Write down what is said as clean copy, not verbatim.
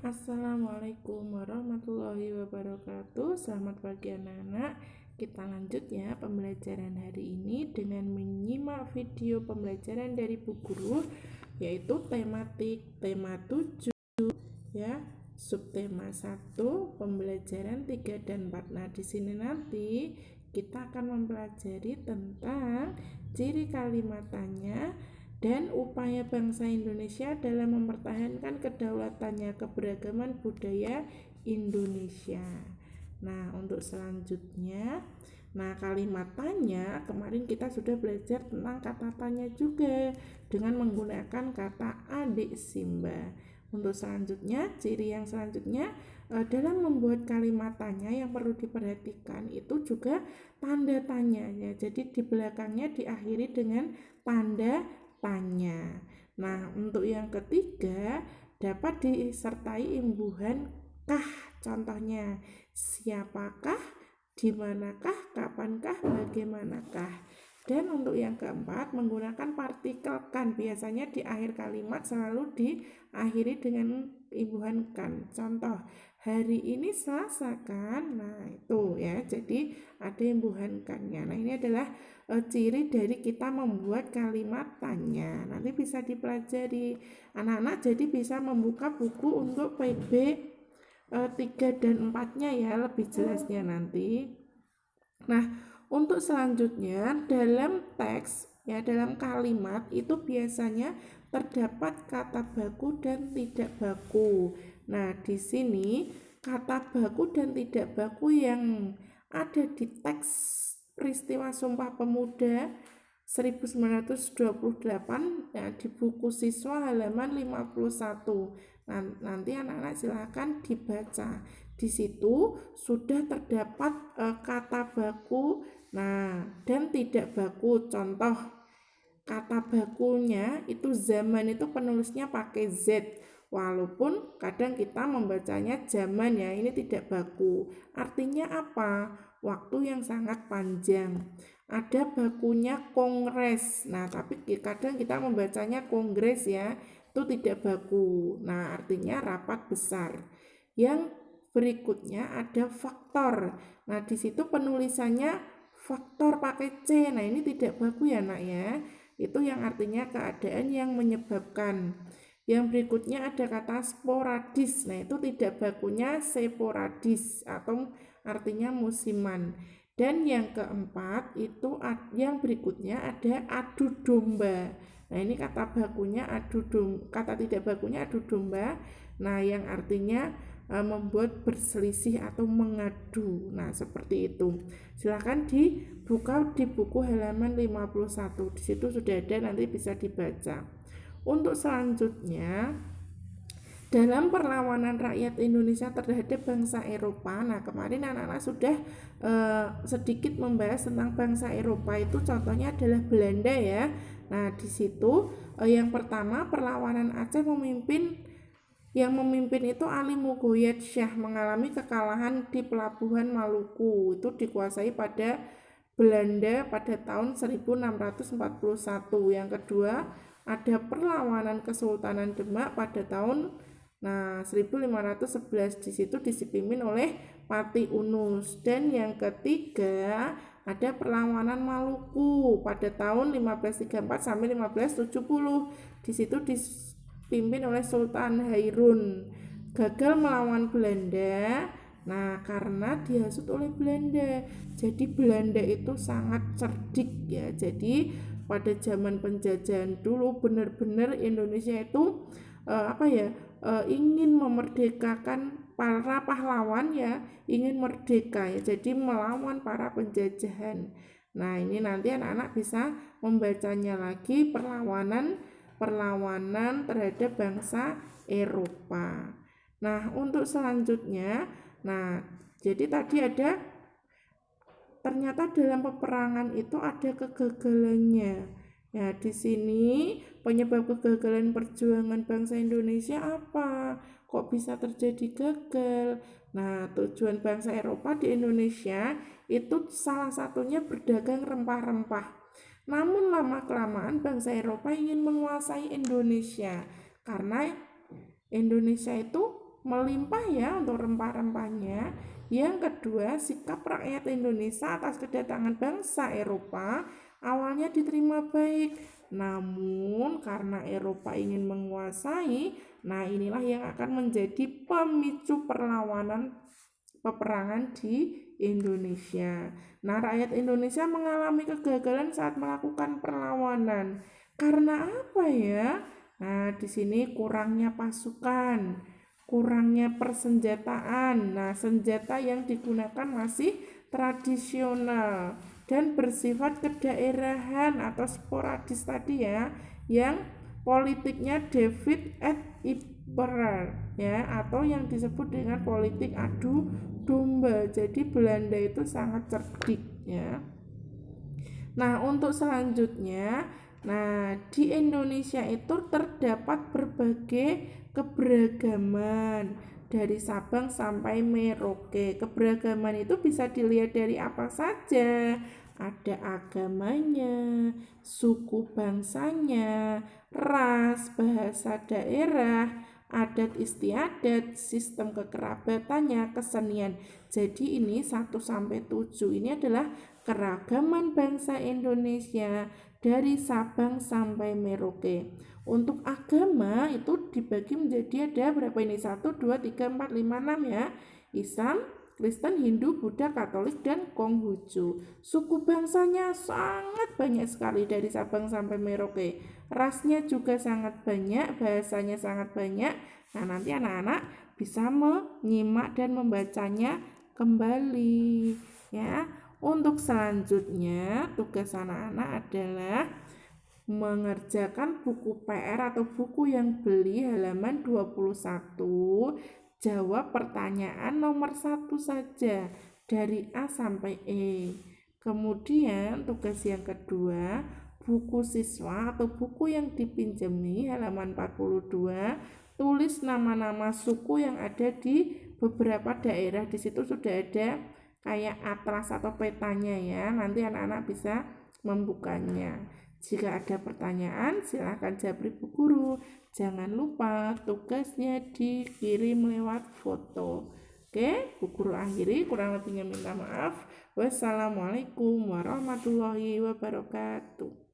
Assalamualaikum warahmatullahi wabarakatuh. Selamat pagi anak-anak. Kita lanjut ya pembelajaran hari ini dengan menyimak video pembelajaran dari Bu Guru, yaitu tematik tema 7 ya, subtema 1, pembelajaran 3 dan 4. Nah, di sini nanti kita akan mempelajari tentang ciri kalimat tanya dan upaya bangsa Indonesia dalam mempertahankan kedaulatannya, keberagaman budaya Indonesia. Nah, untuk selanjutnya, kalimat tanya, kemarin kita sudah belajar tentang kata tanya juga dengan menggunakan kata adik Simba. Untuk selanjutnya, ciri yang selanjutnya dalam membuat kalimat tanya yang perlu diperhatikan itu juga tanda tanya ya. Jadi di belakangnya diakhiri dengan tanda tanya. Nah, untuk yang ketiga dapat disertai imbuhan kah. Contohnya, siapakah, dimanakah, kapankah, bagaimanakah. Dan untuk yang keempat, menggunakan partikel kan. Biasanya di akhir kalimat selalu diakhiri dengan imbuhan kan. Contoh, hari ini Selasa kan. Nah, itu ya. Jadi ada imbuhan kannya. Nah, ini adalah ciri dari kita membuat kalimat tanya. Nanti bisa dipelajari anak-anak, jadi bisa membuka buku untuk PB 3 dan 4-nya ya, lebih jelasnya nanti. Nah, untuk selanjutnya dalam teks ya, dalam kalimat itu biasanya terdapat kata baku dan tidak baku. Nah, di sini kata baku dan tidak baku yang ada di teks peristiwa Sumpah Pemuda 1928 ya, di buku siswa halaman 51. Nanti anak-anak silakan dibaca. Di situ sudah terdapat kata baku dan tidak baku. Contoh kata bakunya itu zaman, itu penulisnya pakai Z, walaupun kadang kita membacanya zaman ya, ini tidak baku. Artinya apa? Waktu yang sangat panjang. Ada bakunya kongres. Nah, tapi kadang kita membacanya kongres ya, itu tidak baku. Nah, artinya rapat besar. Yang berikutnya ada faktor. Nah, di situ penulisannya faktor pakai C. Nah, ini tidak baku ya, Nak ya. Itu yang artinya keadaan yang menyebabkan. Yang berikutnya ada kata sporadis. Nah, itu tidak bakunya seporadis atau artinya musiman. Dan yang keempat itu yang berikutnya ada adu domba. Nah, ini kata bakunya adu domba, kata tidak bakunya adu domba. Nah, yang artinya membuat berselisih atau mengadu. Nah, seperti itu. Silakan dibuka di buku halaman 51. Di situ sudah ada, nanti bisa dibaca. Untuk selanjutnya, dalam perlawanan rakyat Indonesia terhadap bangsa Eropa. Nah, kemarin anak-anak sudah sedikit membahas tentang bangsa Eropa, itu contohnya adalah Belanda ya. Nah, di situ yang pertama perlawanan Aceh yang memimpin itu Ali Mugoyet Syah, mengalami kekalahan di pelabuhan Maluku. Itu dikuasai pada Belanda pada tahun 1641. Yang kedua ada perlawanan Kesultanan Demak pada tahun 1511. Di situ dipimpin oleh Pati Unus. Dan yang ketiga ada perlawanan Maluku pada tahun 1534 sampai 1570. Di situ dipimpin oleh Sultan Hairun. Gagal melawan Belanda. Nah, karena dihasut oleh Belanda. Jadi Belanda itu sangat cerdik ya. Jadi pada zaman penjajahan dulu benar-benar Indonesia itu ingin memerdekakan para pahlawan ya, ingin merdeka ya. Jadi melawan para penjajahan. Nah, ini nanti anak-anak bisa membacanya lagi, perlawanan terhadap bangsa Eropa. Nah, untuk selanjutnya, jadi tadi ada ternyata dalam peperangan itu ada kegagalannya. Ya, di sini penyebab kegagalan perjuangan bangsa Indonesia apa? Kok bisa terjadi gagal? Nah, tujuan bangsa Eropa di Indonesia itu salah satunya berdagang rempah-rempah. Namun lama-kelamaan bangsa Eropa ingin menguasai Indonesia karena Indonesia itu melimpah ya untuk rempah-rempahnya. Yang kedua, sikap rakyat Indonesia atas kedatangan bangsa Eropa awalnya diterima baik. Namun karena Eropa ingin menguasai, nah inilah yang akan menjadi pemicu perlawanan peperangan di Indonesia. Nah, rakyat Indonesia mengalami kegagalan saat melakukan perlawanan. Karena apa ya? Nah, di sini kurangnya pasukan, kurangnya persenjataan. Nah, senjata yang digunakan masih tradisional dan bersifat kedaerahan atau sporadis tadi ya, yang politiknya David et Impera ya, atau yang disebut dengan politik adu domba. Jadi Belanda itu sangat cerdik ya. Nah, untuk selanjutnya, nah di Indonesia itu terdapat berbagai keberagaman dari Sabang sampai Merauke. Keberagaman itu bisa dilihat dari apa saja. Ada agamanya, suku bangsanya, ras, bahasa daerah, adat istiadat, sistem kekerabatannya, kesenian. Jadi ini 1 sampai 7 ini adalah keragaman bangsa Indonesia dari Sabang sampai Merauke. Untuk agama itu dibagi menjadi ada berapa ini? 1, 2, 3, 4, 5, 6 ya. Islam, Kristen, Hindu, Buddha, Katolik, dan Konghucu. Suku bangsanya sangat banyak sekali dari Sabang sampai Merauke. Rasnya juga sangat banyak, bahasanya sangat banyak. Nah, nanti anak-anak bisa menyimak dan membacanya kembali ya. Untuk selanjutnya, tugas anak-anak adalah mengerjakan buku PR atau buku yang beli halaman 21. Jawab pertanyaan nomor 1 saja dari A sampai E. Kemudian tugas yang kedua, buku siswa atau buku yang dipinjami halaman 42, tulis nama-nama suku yang ada di beberapa daerah. Di situ sudah ada kayak atlas atau petanya ya. Nanti anak-anak bisa membukanya. Jika ada pertanyaan, silahkan japri Bu Guru. Jangan lupa tugasnya dikirim lewat foto. Oke, Bu Guru akhiri. Kurang lebihnya minta maaf. Wassalamualaikum warahmatullahi wabarakatuh.